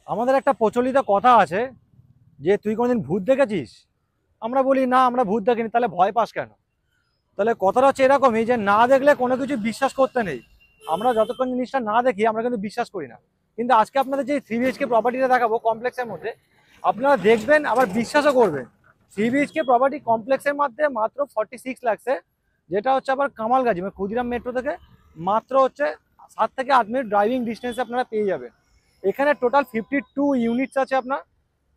আমাদের একটা প্রচলিত কথা আছে যে তুই কোনোদিন ভূত দেখেছিস? আমরা বলি না, আমরা ভূত দেখিনি। তাহলে ভয় পাস কেন? তাহলে কথাটা হচ্ছে এরকমই যে না দেখলে কোনো কিছু বিশ্বাস করতে নেই। আমরা যতক্ষণ জিনিসটা না দেখি আমরা কিন্তু বিশ্বাস করি না। কিন্তু আজকে আপনাদের যে 3 BHK প্রপার্টিটা দেখাবো কমপ্লেক্সের মধ্যে, আপনারা দেখবেন আবার বিশ্বাসও করবেন। 3 BHK প্রপার্টি কমপ্লেক্সের মধ্যে মাত্র 46 লাখসে, যেটা হচ্ছে আবার কামালগাজি মানে ক্ষুদিরাম মেট্রো থেকে মাত্র হচ্ছে 7 থেকে 8 মিনিট ড্রাইভিং ডিস্টেন্সে আপনারা পেয়ে যাবেন। এখানে টোটাল 52 ইউনিটস আছে আপনার।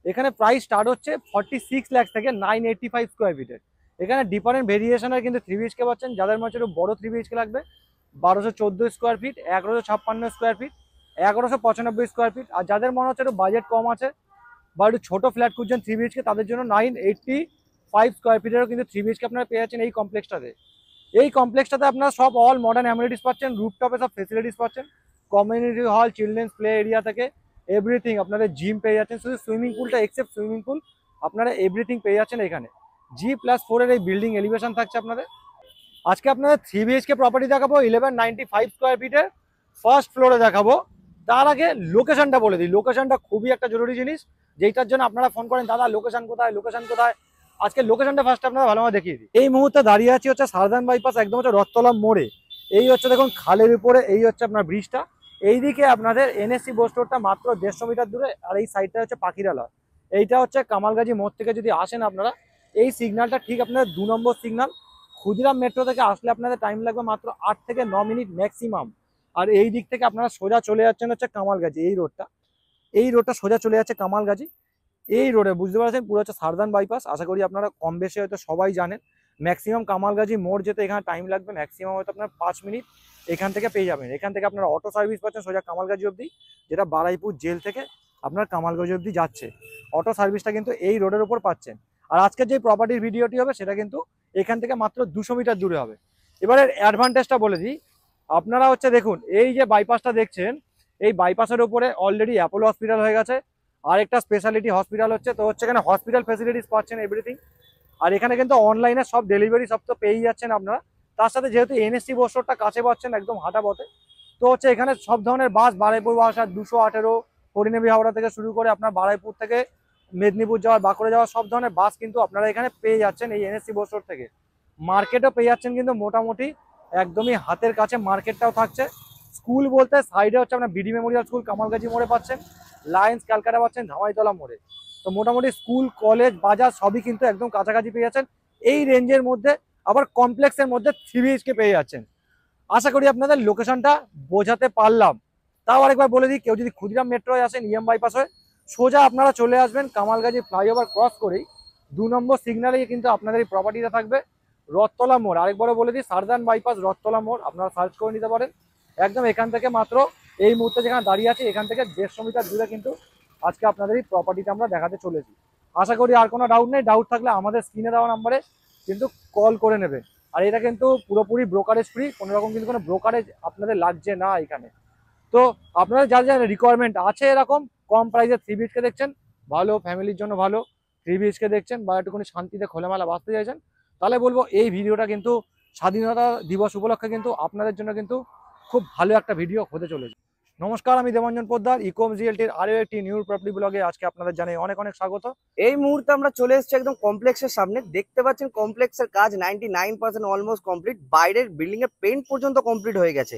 এখানে প্রাইস স্টার্ট হচ্ছে 46 লাখ থেকে 985 স্কোয়ার ফিটের। এখানে ডিফারেন্ট ভেরিয়েশনের কিন্তু 3 BHK পাচ্ছেন। যাদের মধ্যে একটু বড় 3 BHK লাগবে 1214 square feet, 1156 square feet, 1195 square feet. আর যাদের মনে হচ্ছে একটু বাজেট কম আছে বা একটু ছোটো ফ্ল্যাট খুঁজছেন 3 BHK, তাদের জন্য 985 স্কোয়ার ফিটেরও কিন্তু 3 BHK আপনারা পেয়ে যাচ্ছেন এই কমপ্লেক্সটাতে। এই কমপ্লেক্সটাতে আপনারা সব অল মডার্ন অ্যামিনিটিস পাচ্ছেন, রুফটপে সব ফেসিলিটিস পাচ্ছেন, community hall, children's play area থেকে এভরিথিং। আপনাদের জিম পেয়ে যাচ্ছেন, শুধু সুইমিং পুলটা এক্সেপ্ট সুইমিং পুল আপনারা এভরিথিং পেয়ে যাচ্ছেন এখানে। G+4 এই বিল্ডিং এলিভেশন থাকছে আপনাদের। আজকে আপনাদের 3 BHK প্রপার্টি দেখাবো 1195 স্কোয়ার ফিটের, ফার্স্ট ফ্লোরে দেখাবো। তার আগে লোকেশনটা বলে দিই। লোকেশনটা খুবই একটা জরুরি জিনিস, যেটার জন্য আপনারা ফোন করেন দাদা লোকেশন কোথায়, লোকেশন কোথায়। আজকে লোকেশনটা ফার্স্ট আপনারা ভালোভাবে দেখিয়ে দিই। এই মুহূর্তে দাঁড়িয়ে আছি হচ্ছে সারদান বাইপাস, একদম হচ্ছে রথতলা মোড়ে। এই হচ্ছে দেখুন খালের উপরে, এই হচ্ছে আপনার ব্রিজটা। এইদিকে আপনাদের NSC বাস স্টোরটা মাত্র 150 মিটার দূরে, আর এই সাইডটা হচ্ছে পাখিরালয়। এইটা হচ্ছে কামালগাজি মোড় থেকে যদি আসেন আপনারা, এই সিগন্যালটা ঠিক আপনাদের 2 নম্বর সিগন্যাল। ক্ষুদিরাম মেট্রো থেকে আসলে আপনাদের টাইম লাগবে মাত্র 8 থেকে 9 মিনিট ম্যাক্সিমাম। আর এই দিক থেকে আপনারা সোজা চলে যাচ্ছেন হচ্ছে কামালগাজি। এই রোডটা সোজা চলে যাচ্ছে কামালগাজি। এই রোডে বুঝতে পারছেন পুরো হচ্ছে সারদান বাইপাস। আশা করি আপনারা কম বেশি হয়তো সবাই জানেন। ম্যাক্সিমাম কামালগাজি মোড় যেতে এখানে টাইম লাগবে ম্যাক্সিমাম হয়তো আপনার 5 মিনিট। এখান থেকে পেয়ে যাবেন। এখান থেকে আপনারা অটো সার্ভিস পাচ্ছেন সোজা কামালগাজি অবধি, যেটা বারাইপুর জেল থেকে আপনার কামালগাজি অবধি যাচ্ছে। অটো সার্ভিসটা কিন্তু এই রোডের উপর পাচ্ছেন। আর আজকের যে প্রপার্টির ভিডিওটি হবে সেটা কিন্তু এখান থেকে মাত্র 200 মিটার দূরে হবে। এবারে অ্যাডভান্টেজটা বলে দিই। আপনারা হচ্ছে দেখুন এই যে বাইপাসটা দেখছেন, এই বাইপাসের উপরে অলরেডি অ্যাপোলো হসপিটাল হয়ে গেছে। আরেকটা স্পেশালিটি হসপিটাল হচ্ছে, তো হচ্ছে এখানে হসপিটাল ফেসিলিটিস পাচ্ছেন এভরিথিং। আর এখানে কিন্তু অনলাইনে সব ডেলিভারি সব তো পেয়েই যাচ্ছেন আপনারা। তার সাথে যেহেতু NSC বাস স্টোরটা কাছে পাচ্ছেন একদম হাঁটা পথে, তো হচ্ছে এখানে সব ধরনের বাস, বারুইপুর বাস আর 218, হরিণেবি হাওড়া থেকে শুরু করে আপনার বারুইপুর থেকে মেদিনীপুর যাওয়ার, বাঁকুড়া যাওয়ার সব ধরনের বাস কিন্তু আপনারা এখানে পেয়ে যাচ্ছেন এই NSC বাস স্টোর থেকে। মার্কেটও পেয়ে যাচ্ছেন কিন্তু মোটামুটি একদমই হাতের কাছে মার্কেটটাও থাকছে। স্কুল বলতে সাইডে হচ্ছে আপনার BD মেমোরিয়াল স্কুল কামালগাজি মোড়ে পাচ্ছেন, লায়েন্স ক্যালকাটা পাচ্ছেন ধামাইতলা মোড়ে। তো মোটামুটি স্কুল, কলেজ, বাজার সবই কিন্তু একদম কাছাকাছি পেয়ে যাচ্ছেন এই রেঞ্জের মধ্যে। আবার কমপ্লেক্সের মধ্যে 3 BHK পেয়ে যাচ্ছেন। আশা করি আপনাদের লোকেশনটা বোঝাতে পারলাম। তাও আরেকবার বলে দিই, কেউ যদি ক্ষুদিরাম মেট্রোয় আসেন EM বাইপাস হয়ে সোজা আপনারা চলে আসবেন কামালগাজি ফ্লাইওভার ক্রস করেই 2 নম্বর সিগন্যালেই কিন্তু আপনাদের এই প্রপার্টিটা থাকবে। রথতলা মোড়, আরেকবারও বলে দিই, সারদান বাইপাস রথতলা মোড় আপনারা সার্চ করে নিতে পারেন। একদম এখান থেকে মাত্র এই মুহূর্তে যেখানে দাঁড়িয়ে আছে এখান থেকে 150 মিটার দূরে কিন্তু আজকে আপনাদের এই প্রপার্টিটা আমরা দেখাতে চলেছি। আশা করি আর কোনো ডাউট নেই। ডাউট থাকলে আমাদের স্ক্রিনে দেওয়া নাম্বারে কিন্তু কল করে নেবে। আর এটা কিন্তু পুরোপুরি ব্রোকারেজ ফ্রি, কোনো রকম কিন্তু কোনো ব্রোকারেজ আপনাদের লাগছে না এখানে। তো আপনাদের যার যার রিকোয়ারমেন্ট আছে এরকম কম প্রাইসে 3 BHK দেখছেন, ভালো ফ্যামিলির জন্য ভালো 3 BHK দেখছেন, বা একটুখানি শান্তিতে খোলামেলা বাঁচতে চাইছেন, তাহলে বলবো এই ভিডিওটা কিন্তু স্বাধীনতা দিবস উপলক্ষে কিন্তু আপনাদের জন্য কিন্তু খুব ভালো একটা ভিডিও হতে চলেছে। নমস্কার, আমি দেবাঞ্জন পোদ্দার, ইকোম রিয়েলটির আরও একটি নিউ প্রপার্টি ব্লগে আজকে আপনাদের জানাই অনেক অনেক স্বাগত। এই মুহূর্তে আমরা চলে এসেছি একদম কমপ্লেক্সের সামনে। দেখতে পাচ্ছেন কমপ্লেক্সের কাজ 99% অলমোস্ট কমপ্লিট। বাইরের বিল্ডিং এর পেইন্ট পর্যন্ত কমপ্লিট হয়ে গেছে।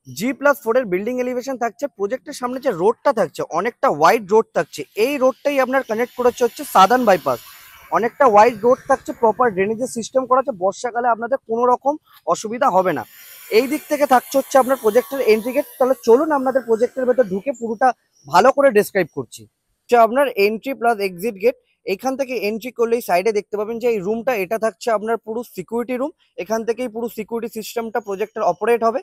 G+4 এর বিল্ডিং এলিভেশন থাকছে। প্রজেক্টের সামনে যে রোডটা থাকছে অনেকটা ওয়াইড রোড থাকছে। এই রোডটাই আপনার কানেক্ট করেছে হচ্ছে সাদার্ন বাইপাস। অনেকটা ওয়াইড রোড থাকছে, প্রপার ড্রেনেজের সিস্টেম করা আছে। বর্ষাকালে আপনাদের কোনো রকম অসুবিধা হবে না। এই দিক থেকে থাকছে হচ্ছে আপনার প্রজেক্টের এন্ট্রি গেট। তাহলে চলুন আপনাদের প্রজেক্টের ভেতর ঢুকে পুরোটা ভালো করে ডেসক্রাইব করছি। আপনার এন্ট্রি প্লাস এক্সিট গেট। এখান থেকে এন্ট্রি করলেই সাইডে দেখতে পাবেন যে এই রুমটা, এটা থাকছে আপনার পুরো সিকিউরিটি রুম। এখান থেকেই পুরো সিকিউরিটি সিস্টেমটা প্রজেক্টের অপারেট হবে।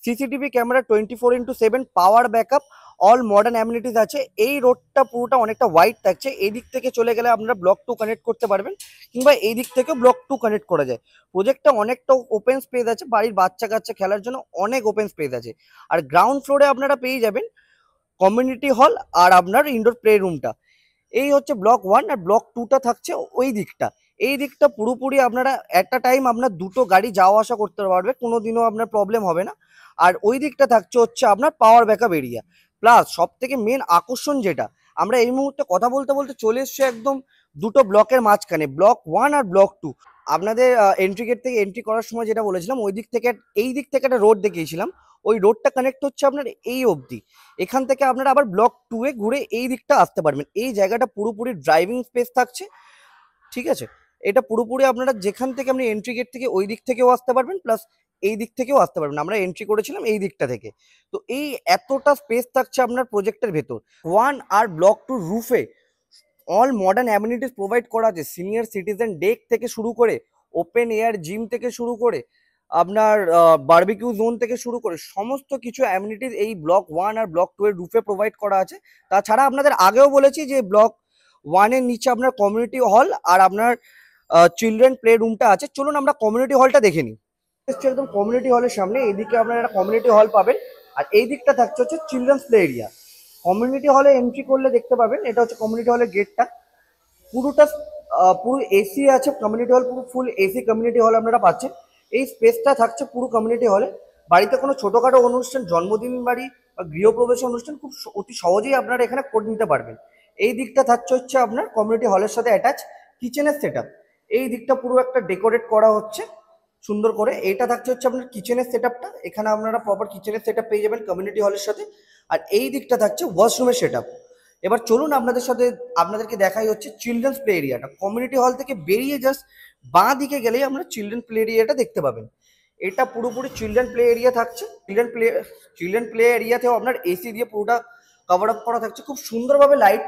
CCTV camera 24/7, power backup, all modern amenities আছে। এই রোডটা পুরোটা অনেকটা ওয়াইড থাকছে। এই দিক থেকে চলে গেলে আপনারা ব্লক 2 কানেক্ট করতে পারবেন, কিংবা এই দিক থেকে ব্লক 2 কানেক্ট করা যায়। প্রজেক্টটা অনেকটা ওপেন স্পেস আছে, বাড়ির বাচ্চা কাচ্চা খেলার জন্য অনেক ওপেন স্পেস আছে। আর গ্রাউন্ড ফ্লোরে আপনারা পেয়ে যাবেন কমিউনিটি হল আর আপনার ইনডোর প্লে রুমটা। এই হচ্ছে ব্লক 1, আর ব্লক 2টা থাকছে ওই দিকটা। এই দিকটা পুরোপুরি আপনারা একটা টাইম আপনার দুটো গাড়ি যাওয়া আসা করতে পারবে, কোনোদিনও আপনার প্রবলেম হবে না। আর ওই দিকটা থাকছে হচ্ছে আপনার পাওয়ার ব্যাকআপ এরিয়া। প্লাস সব থেকে মেন আকর্ষণ যেটা, আমরা এই মুহূর্তে কথা বলতে বলতে চলে এসছি একদম দুটো ব্লকের মাঝখানে, ব্লক 1 আর ব্লক 2। আপনাদের এন্ট্রি গেট থেকে এন্ট্রি করার সময় যেটা বলেছিলাম, ওই দিক থেকে এই দিক থেকে একটা রোড দেখিয়েছিলাম, ওই রোডটা কানেক্ট হচ্ছে আপনার এই অবধি। এখান থেকে আপনারা আবার ব্লক 2 এ ঘুরে এই দিকটা আসতে পারবেন। এই জায়গাটা পুরোপুরি ড্রাইভিং স্পেস থাকছে, ঠিক আছে? এটা পুরোপুরি আপনারা যেখান থেকে আপনি এন্ট্রি গেট থেকে ওই দিক থেকেও আসতে পারবেন, প্লাস এই দিক থেকেও আসতে পারবেন। আমরা এন্ট্রি করেছিলাম এই দিকটা থেকে। তো এই এতটা স্পেস থাকছে আপনার প্রজেক্টের ভেতর। 1 আর ব্লক 2 রুফে অল মডার্ন অ্যামিনিটিস প্রোভাইড করা আছে। সিনিয়র সিটিজেন ডেক থেকে শুরু করে, ওপেন এয়ার জিম থেকে শুরু করে, আপনার বারবিকিউ জোন থেকে শুরু করে সমস্ত কিছু অ্যামিনিটিস এই ব্লক 1 আর ব্লক 2 এর রুফে প্রোভাইড করা আছে। তাছাড়া আপনাদের আগেও বলেছি যে ব্লক 1 এর নিচে আপনার কমিউনিটি হল আর আপনার চিলড্রেন প্লে রুমটা আছে। চলুন আমরা কমিউনিটি হলটা দেখে নিই। একদম কমিউনিটি হলের সামনে এইদিকে আপনারা একটা কমিউনিটি হল পাবেন, আর এই দিকটা থাকছে হচ্ছে চিলড্রেন্স প্লে এরিয়া। কমিউনিটি হলে এন্ট্রি করলে দেখতে পাবেন এটা হচ্ছে কমিউনিটি হলের গেটটা। পুরোটা পুরো এসি আছে কমিউনিটি হল, পুরো ফুল এসি কমিউনিটি হল আপনারা পাচ্ছেন। এই স্পেসটা থাকছে পুরো কমিউনিটি হলে। বাড়িতে কোনো ছোটোখাটো অনুষ্ঠান, জন্মদিন বাড়ি বা গৃহপ্রবেশ অনুষ্ঠান খুব অতি সহজেই আপনারা এখানে করে নিতে পারবেন। এই দিকটা থাকছে হচ্ছে আপনার কমিউনিটি হলের সাথে অ্যাটাচ কিচেনের সেট আপ। এই দিকটা পুরো একটা ডেকোরেট করা হচ্ছে সুন্দর করে। এইটা থাকছে হচ্ছে আপনার কিচেনের সেট আপটা, এখানে আপনারা প্রপার কিচেনের সেট আপ পেয়ে যাবেন কমিউনিটি হলের সাথে। আর এই দিকটা থাকছে ওয়াশরুমের সেট আপ। এবার চলুন আপনাদেরকে দেখাই হচ্ছে চিলড্রেন্স প্লে এরিয়াটা। কমিউনিটি হল থেকে বেরিয়ে জাস্ট বাঁ দিকে গেলেই আমরা চিলড্রেন প্লে এরিয়াটা দেখতে পাবেন। এটা পুরোপুরি চিলড্রেন প্লে এরিয়া থাকছে। চিলড্রেন প্লে এরিয়াতেও আপনার এসি দিয়ে পুরোটা কভার আপ করা থাকছে। খুব সুন্দরভাবে লাইট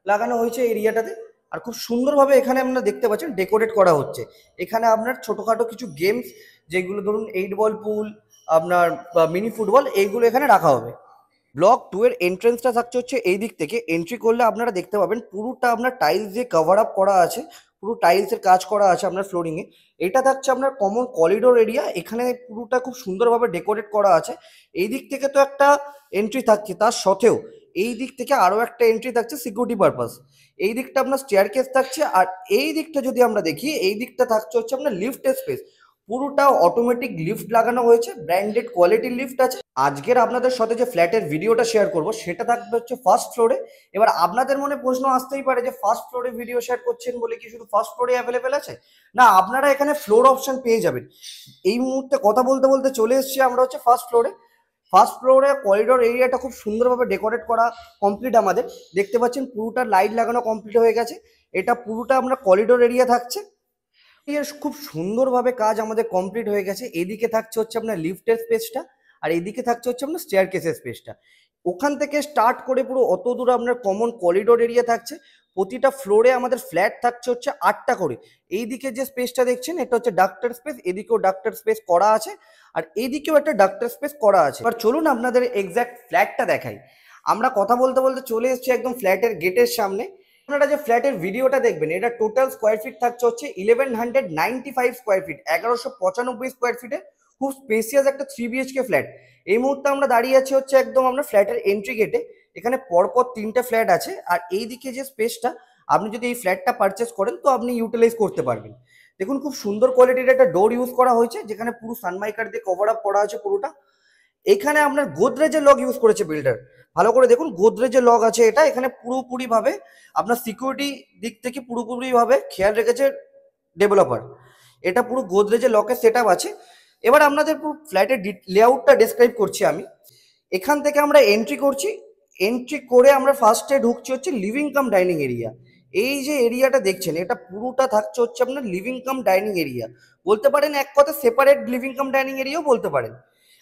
লাগানো হয়েছে এরিয়াটাতে, আর খুব সুন্দরভাবে এখানে আপনারা দেখতে পাচ্ছেন ডেকোরেট করা হচ্ছে। এখানে আপনার ছোটোখাটো কিছু গেমস, যেগুলো ধরুন 8 বল পুল, আপনার মিনি ফুটবল, এইগুলো এখানে রাখা হবে। ব্লক 2 এর এন্ট্রেন্সটা থাকছে হচ্ছে এই দিক থেকে। এন্ট্রি করলে আপনারা দেখতে পাবেন পুরোটা আপনার টাইলস দিয়ে কভার আপ করা আছে, পুরো টাইলসের কাজ করা আছে আপনার ফ্লোরিংয়ে। এটা থাকছে আপনার কমন করিডোর এরিয়া, এখানে পুরোটা খুব সুন্দরভাবে ডেকোরেট করা আছে। এই দিক থেকে তো একটা এন্ট্রি থাকছে, তার সাথেও এই দিক থেকে আরও একটা এন্ট্রি থাকছে সিকিউরিটি পারপাস। এই দিকটা আপনার স্টেয়ার কেস থাকছে, আর এই দিকটা যদি আমরা দেখি, এই দিকটা থাকছে হচ্ছে আপনার লিফটের স্পেস। পুরোটা অটোমেটিক লিফট লাগানো হয়েছে, ব্র্যান্ডেড কোয়ালিটির লিফট আছে। আজকের আপনাদের সাথে যে ফ্ল্যাটের ভিডিওটা শেয়ার করব সেটা থাকবে হচ্ছে ফার্স্ট ফ্লোরে। এবার আপনাদের মনে প্রশ্ন আসতেই পারে যে ফার্স্ট ফ্লোরে ভিডিও শেয়ার করছেন বলে কি শুধু ফার্স্ট ফ্লোরে অ্যাভেলেবেল আছে? না, আপনারা এখানে ফ্লোর অপশন পেয়ে যাবেন। এই মুহূর্তে কথা বলতে বলতে চলে এসেছি আমরা হচ্ছে ফার্স্ট ফ্লোরে। ফার্স্ট ফ্লোরে করিডোর এরিয়াটা খুব সুন্দরভাবে ডেকোরেট করা কমপ্লিট। আমাদের দেখতে পাচ্ছেন পুরোটা লাইট লাগানো কমপ্লিট হয়ে গেছে। এটা পুরোটা আমরা করিডোর এরিয়া থাকছে। খুব সুন্দরভাবে কাজ আমাদের কমপ্লিট হয়ে গেছে। এদিকে থাকছে হচ্ছে আপনার লিফটের স্পেসটা, আর এদিকে থাকছে হচ্ছে আপনার স্টেয়ার কেসের স্পেসটা। ওখান থেকে স্টার্ট করে পুরো অত দূর আপনার কমন করিডোর এরিয়া থাকছে। প্রতিটা ফ্লোরে আমাদের ফ্ল্যাট থাকছে হচ্ছে 8টা করে। এইদিকে যে স্পেসটা দেখছেন এটা হচ্ছে ডাক্তার স্পেস, এদিকেও ডাক্তার স্পেস করা আছে, আর এইদিকেও একটা ডাক্তার স্পেস করা আছে। এবার চলুন আপনাদের এক্স্যাক্ট ফ্ল্যাটটা দেখাই। আমরা কথা বলতে বলতে চলে এসেছি একদম ফ্ল্যাটের গেটের সামনে। আপনারা যে ফ্ল্যাটের ভিডিওটা দেখবেন, এটা টোটাল স্কোয়ার ফিট থাকছে হচ্ছে 1195 স্কোয়ার ফিট, 1195 স্কোয়ার ফিটে খুব স্পেসিয়াস একটা 3 BHK ফ্ল্যাট। এই মুহূর্তে আমরা দাঁড়িয়ে আছি হচ্ছে একদম আমরা ফ্ল্যাটের এন্ট্রি গেটে। এখানে পরপর 3টে ফ্ল্যাট আছে, আর এইদিকে যে স্পেসটা, আপনি যদি এই ফ্ল্যাটটা পারচেস করেন তো আপনি ইউটিলাইজ করতে পারবেন। দেখুন খুব সুন্দর কোয়ালিটির একটা ডোর ইউজ করা হয়েছে, যেখানে পুরো সানমাইকার দিয়ে কভার আপ করা আছে পুরোটা। এখানে আপনার গোদরেজের লক ইউজ করেছে বিল্ডার। ভালো করে দেখুন গোদরেজের লক আছে এটা। এখানে পুরোপুরি ভাবে আপনার সিকিউরিটি দিক থেকে পুরোপুরি ভাবে খেয়াল রেখেছে ডেভেলপার। এটা পুরো গোদরেজের লকের সেট আপ আছে। এবার আপনাদের পুরো ফ্ল্যাটের লেআউটটা ডেসক্রাইব করছি আমি। এখান থেকে আমরা এন্ট্রি করছি, এন্ট্রি করে আমরা ফার্স্টে ঢুকছি হচ্ছে লিভিং কাম ডাইনিং এরিয়া। এই যে এরিয়াটা দেখছেন এটা পুরোটা থাকছে হচ্ছে আপনার লিভিং কাম ডাইনিং এরিয়া। বলতে পারেন এক কথা সেপারেট লিভিং কাম ডাইনিং এরিয়াও বলতে পারেন।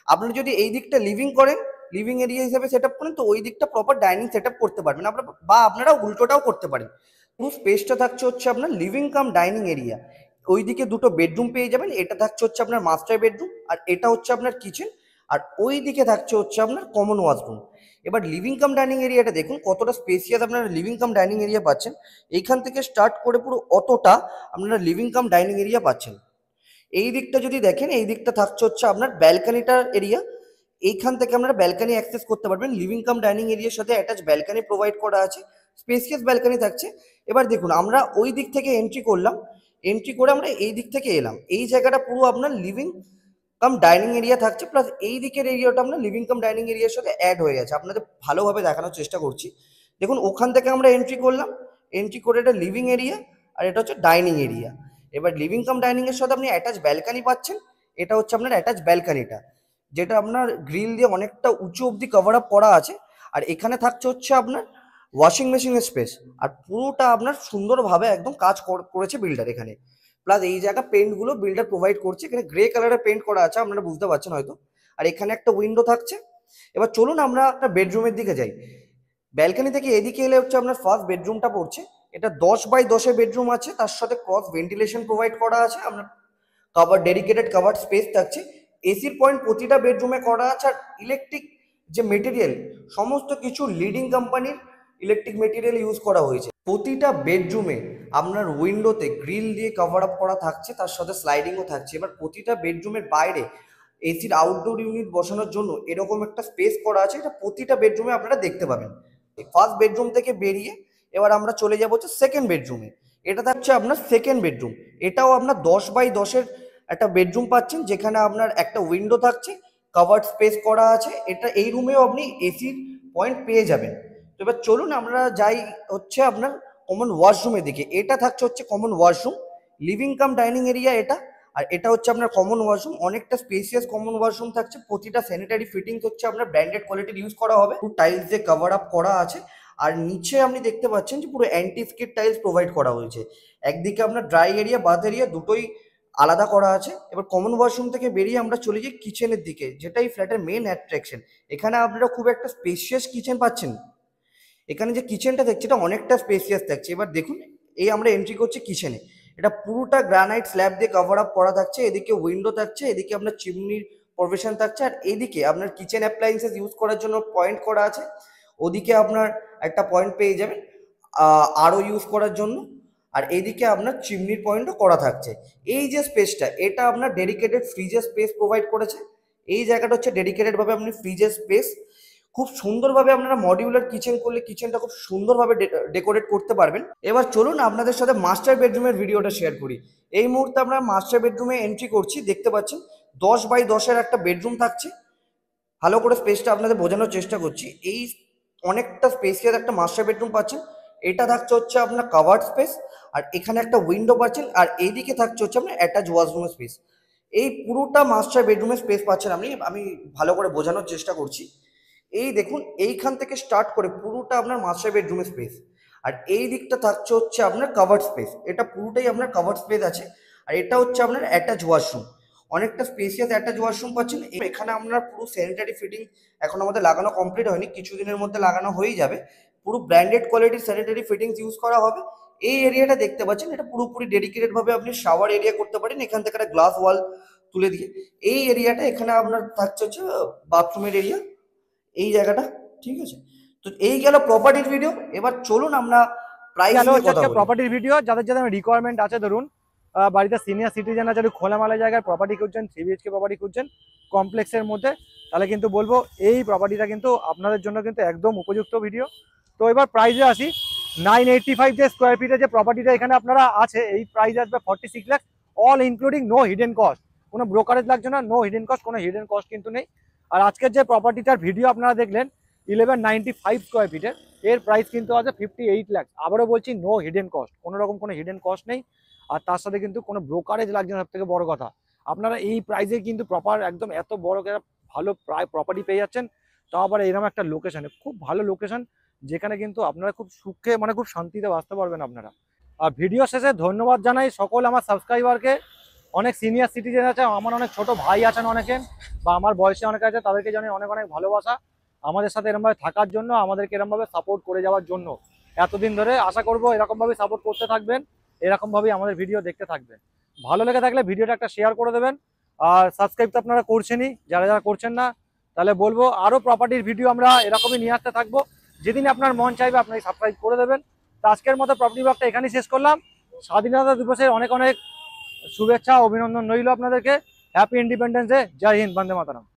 আপনারা যদি এই দিকটা লিভিং করেন, লিভিং এরিয়া হিসেবে সেট আপ করেন, তো ওই দিকটা প্রপার ডাইনিং সেট আপ করতে পারবেন আপনারা, বা আপনারা উল্টোটাও করতে পারেন। পুরো স্পেসটা থাকছে হচ্ছে আপনার লিভিং কাম ডাইনিং এরিয়া। ওইদিকে দুটো বেডরুম পেয়ে যাবেন, এটা থাকছে হচ্ছে আপনার মাস্টার বেডরুম, আর এটা হচ্ছে আপনার কিচেন, আর ওই দিকে থাকছে হচ্ছে আপনার কমন ওয়াশরুম। এবার লিভিং কাম ডাইনিং এরিয়াটা দেখুন কতটা স্পেসিয়াস আপনারা লিভিং কাম ডাইনিং এরিয়া পাচ্ছেন। এইখান থেকে স্টার্ট করে পুরো অতটা আপনারা লিভিং কাম ডাইনিং এরিয়া পাচ্ছেন। এই দিকটা যদি দেখেন, এই দিকটা থাকছে হচ্ছে আপনার ব্যালকানিটার এরিয়া। এইখান থেকে আপনারা ব্যালকানি অ্যাক্সেস করতে পারবেন। লিভিং কাম ডাইনিং এরিয়ার সাথে অ্যাটাচ ব্যালকানি প্রোভাইড করা আছে, স্পেসিয়াস ব্যালকানি থাকছে। এবার দেখুন আমরা ওই দিক থেকে এন্ট্রি করলাম, এন্ট্রি করে আমরা এই দিক থেকে এলাম। এই জায়গাটা পুরো আপনার লিভিং কাম ডাইনিং এরিয়া থাকছে, প্লাস এই দিকের এরিয়াটা আমরা লিভিং কাম ডাইনিং এরিয়ার সাথে অ্যাড হয়ে গেছে। আপনাদের ভালোভাবে দেখানোর চেষ্টা করছি। দেখুন ওখান থেকে আমরা এন্ট্রি করলাম, এন্ট্রি করে এটা লিভিং এরিয়া আর এটা হচ্ছে ডাইনিং এরিয়া। এবার লিভিং কাম ডাইনিং এর সাথে আপনি অ্যাটাচ ব্যালকানি পাচ্ছেন। এটা হচ্ছে আপনার অ্যাটাচ ব্যালকানিটা, যেটা আপনার গ্রিল দিয়ে অনেকটা উঁচু অবধি কভার আপ করা আছে। আর এখানে থাকছে হচ্ছে আপনার ওয়াশিং মেশিনের স্পেস, আর পুরোটা আপনার সুন্দরভাবে একদম কাজ করেছে বিল্ডার এখানে। প্লাস এই জায়গা পেন্টগুলো বিল্ডার প্রোভাইড করছে, এখানে গ্রে কালারের পেন্ট করা আছে, আপনারা বুঝতে পারছেন হয়তো। আর এখানে একটা উইন্ডো থাকছে। এবার চলুন আমরা একটা বেডরুমের দিকে যাই। ব্যালকনি থেকে এদিকে এলে হচ্ছে আপনার ফার্স্ট বেডরুমটা পড়ছে। এটা 10x10 বেডরুম আছে, তার সাথে ক্রস ভেন্টিলেশন প্রোভাইড করা আছে, আপনার ডেডিকেটেড কাভার্ড স্পেস থাকছে। এসির পয়েন্ট প্রতিটা বেডরুমে করা আছে। আর ইলেকট্রিক যে মেটেরিয়াল, সমস্ত কিছু লিডিং কোম্পানির ইলেকট্রিক মেটেরিয়াল ইউজ করা হয়েছে। প্রতিটা বেডরুমে আপনার উইন্ডোতে গ্রিল দিয়ে কভার আপ করা থাকছে, তার সাথে স্লাইডিংও থাকছে। এবার প্রতিটা বেডরুমের বাইরে এসির আউটডোর ইউনিট বসানোর জন্য এরকম একটা স্পেস করা আছে, এটা প্রতিটা বেডরুমে আপনারা দেখতে পাবেন। ফার্স্ট বেডরুম থেকে বেরিয়ে এবার আমরা চলে যাবো হচ্ছে সেকেন্ড বেডরুমে। এটা থাকছে আপনার সেকেন্ড বেডরুম। এটাও আপনার 10x10 একটা বেডরুম পাচ্ছেন, যেখানে আপনার একটা উইন্ডো থাকছে, কাভার্ড স্পেস করা আছে। এটা এই রুমেও আপনি এসির পয়েন্ট পেয়ে যাবেন। তো এবার চলুন আমরা যাই হচ্ছে আপনার কমন ওয়াশরুমের দিকে। এটা থাকছে হচ্ছে common washroom, living cum dining area এটা। আর এটা হচ্ছে আপনার কমন ওয়াশরুম, অনেকটা স্পেসিয়াস কমন ওয়াশরুম থাকছে। প্রতিটা স্যানিটারি ফিটিংস হচ্ছে আপনার ব্র্যান্ডেড কোয়ালিটির ইউজ করা হবে, টাইলস দিয়ে কভার আপ করা আছে। আর নিচে আপনি দেখতে পাচ্ছেন যে পুরো অ্যান্টি স্কিড টাইলস প্রোভাইড করা হয়েছে। একদিকে আপনার ড্রাই এরিয়া, বাথ এরিয়া দুটোই আলাদা করা আছে। এবার কমন ওয়াশরুম থেকে বেরিয়ে আমরা চলে যাই কিচেনের দিকে, যেটা এই ফ্ল্যাটের মেন অ্যাট্রাকশন। এখানে আপনারা খুব একটা স্পেসিয়াস কিচেন পাচ্ছেন। এখানে যে কিচেনটা দেখছি এটা অনেকটা স্পেসিয়াস থাকছে। এবার দেখুন এই আমরা এন্ট্রি করছি কিচেনে। এটা পুরোটা গ্রানাইট স্ল্যাব দিয়ে কভার আপ করা থাকছে। এদিকে উইন্ডো থাকছে, এদিকে আপনার চিমনির প্রভিশন থাকছে, আর এদিকে আপনার কিচেন অ্যাপ্লায়েন্সেস ইউজ করার জন্য পয়েন্ট করা আছে। ওদিকে আপনার একটা পয়েন্ট পেয়ে যাবেন আরও ইউজ করার জন্য। আর এইদিকে আপনার চিমনির পয়েন্টও করা থাকছে। এই যে স্পেসটা, এটা আপনার ডেডিকেটেড ফ্রিজের স্পেস প্রোভাইড করেছে। এই জায়গাটা হচ্ছে ডেডিকেটেড ভাবে আপনি ফ্রিজের স্পেস খুব সুন্দরভাবে আপনারা মডিউলার কিচেন করলে কিচেনটা খুব সুন্দরভাবে ডেকোরেট করতে পারবেন। এবার চলুন আপনাদের সাথে মাস্টার বেডরুমের ভিডিওটা শেয়ার করি। এই মুহূর্তে আমরা মাস্টার বেডরুমে এন্ট্রি করছি। দেখতে পাচ্ছেন 10x10 একটা বেডরুম থাকছে। ভালো করে স্পেসটা আপনাদের বোঝানোর চেষ্টা করছি। এই অনেকটা স্পেসিয়াস একটা মাস্টার বেডরুম পাচ্ছেন। এটা থাকছে হচ্ছে আপনার কাভার্ড স্পেস, আর এখানে একটা উইন্ডো পাচ্ছেন, আর এইদিকে থাকছে হচ্ছে আপনার অ্যাটাচ ওয়াশরুমের স্পেস। এই পুরোটা মাস্টার বেডরুমের স্পেস পাচ্ছেন আমি ভালো করে বোঝানোর চেষ্টা করছি। এই দেখুন এইখান থেকে স্টার্ট করে পুরোটা আপনার মাস্টার বেডরুমের স্পেস। আর এই দিকটা থাকছে হচ্ছে আপনার কাভার্ড স্পেস, এটা পুরোটাই আপনার কাভার্ড স্পেস আছে। আর এটা হচ্ছে আপনার অ্যাটাচ ওয়াশরুম, অনেকটা স্পেসিয়াস অ্যাটাচ ওয়াশরুম পাচ্ছেন। এখানে আপনার পুরো স্যানিটারি ফিটিং এখন আমাদের লাগানো কমপ্লিট হয়নি, কিছুদিনের মধ্যে লাগানো হয়েই যাবে। পুরো ব্র্যান্ডেড কোয়ালিটির স্যানিটারি ফিটিংস ইউজ করা হবে। এই এরিয়াটা দেখতে পাচ্ছেন, এটা পুরোপুরি ডেডিকেটেড ভাবে আপনি শাওয়ার এরিয়া করতে পারেন এখান থেকে একটা গ্লাস ওয়াল তুলে দিয়ে। এই এরিয়াটা এখানে আপনার থাকছে হচ্ছে বাথরুমের এরিয়া, এই জায়গাটা। ঠিক আছে, তো এই গেল প্রপার্টির ভিডিও। এবার চলুন আমরা প্রাইস গেল নিয়ে হচ্ছে কথা আজকে বলি। প্রপার্টির ভিডিও। যাদের যাদের রিকোয়ারমেন্ট আছে, ধরুন বাড়িতে সিনিয়র সিটিজেন আছে, একটু খোলামেলা জায়গায় প্রপার্টি খুঁজছেন, 3 BHK প্রপার্টি খুঁজছেন কমপ্লেক্সের মধ্যে, তাহলে কিন্তু বলবো এই প্রপার্টিটা কিন্তু আপনাদের জন্য কিন্তু একদম উপযুক্ত ভিডিও। তো এবার প্রাইসে আসি। 985 যে স্কোয়ার ফিটের যে প্রপার্টিটা এখানে আপনারা আছে, এই প্রাইস আসবে 46 lakh, all including, no hidden cost. কোনো ব্রোকারেজ লাগছে না, নো হিডেন কস্ট, কোনো হিডেন কস্ট কিন্তু নেই। আর আজকের যে প্রপার্টিটার ভিডিও আপনারা দেখলেন 1195 স্কোয়ার ফিটের, এর প্রাইস কিন্তু আছে 58 লাখ। আবারও বলছি, নো হিডেন কস্ট, কোনো রকম কোনো হিডেন কস্ট নেই। আর তার সাথে কিন্তু কোনো ব্রোকারেজ লাগছে না, সব থেকে বড় কথা। আপনারা এই প্রাইসে কিন্তু প্রপার একদম এত বড় ভালো প্রপার্টি পেয়ে যাচ্ছেন, তাও আবার এরকম একটা লোকেশনে, খুব ভালো লোকেশন, যেখানে কিন্তু আপনারা খুব সুখে মানে খুব শান্তিতে বাঁচতে পারবেন আপনারা। আর ভিডিও শেষে ধন্যবাদ জানাই সকল আমার সাবস্ক্রাইবারকে। অনেক সিনিয়র সিটিজেন আছে, আমার অনেক ছোট ভাই আছেন অনেকে, বা আমার বয়সে অনেকে আছে, তাদেরকে জানাই অনেক অনেক ভালোবাসা আমাদের সাথে এরকমভাবে থাকার জন্য, আমাদেরকে এরকমভাবে সাপোর্ট করে যাওয়ার জন্য এতদিন ধরে। আশা করবো এরকমভাবে সাপোর্ট করতে থাকবেন, এরকমভাবেই আমাদের ভিডিও দেখতে থাকবেন। ভালো লেগে থাকলে ভিডিওটা একটা শেয়ার করে দেবেন। আর সাবস্ক্রাইব তো আপনারা করছেনই, যারা যারা করছেন না, তাহলে বলবো আরও প্রপার্টির ভিডিও আমরা এরকমই নিয়ে আসতে থাকবো। যেদিন আপনার মন চাইবে আপনি সাবস্ক্রাইব করে দেবেন। তো আজকের মতো প্রপার্টি ব্লগটা এখানেই শেষ করলাম। স্বাধীনতা দিবসের অনেক অনেক শুভেচ্ছা, অভিনন্দন রইল আপনাদেরকে। Happy independence day. Jai Hind, Vande মাতরম।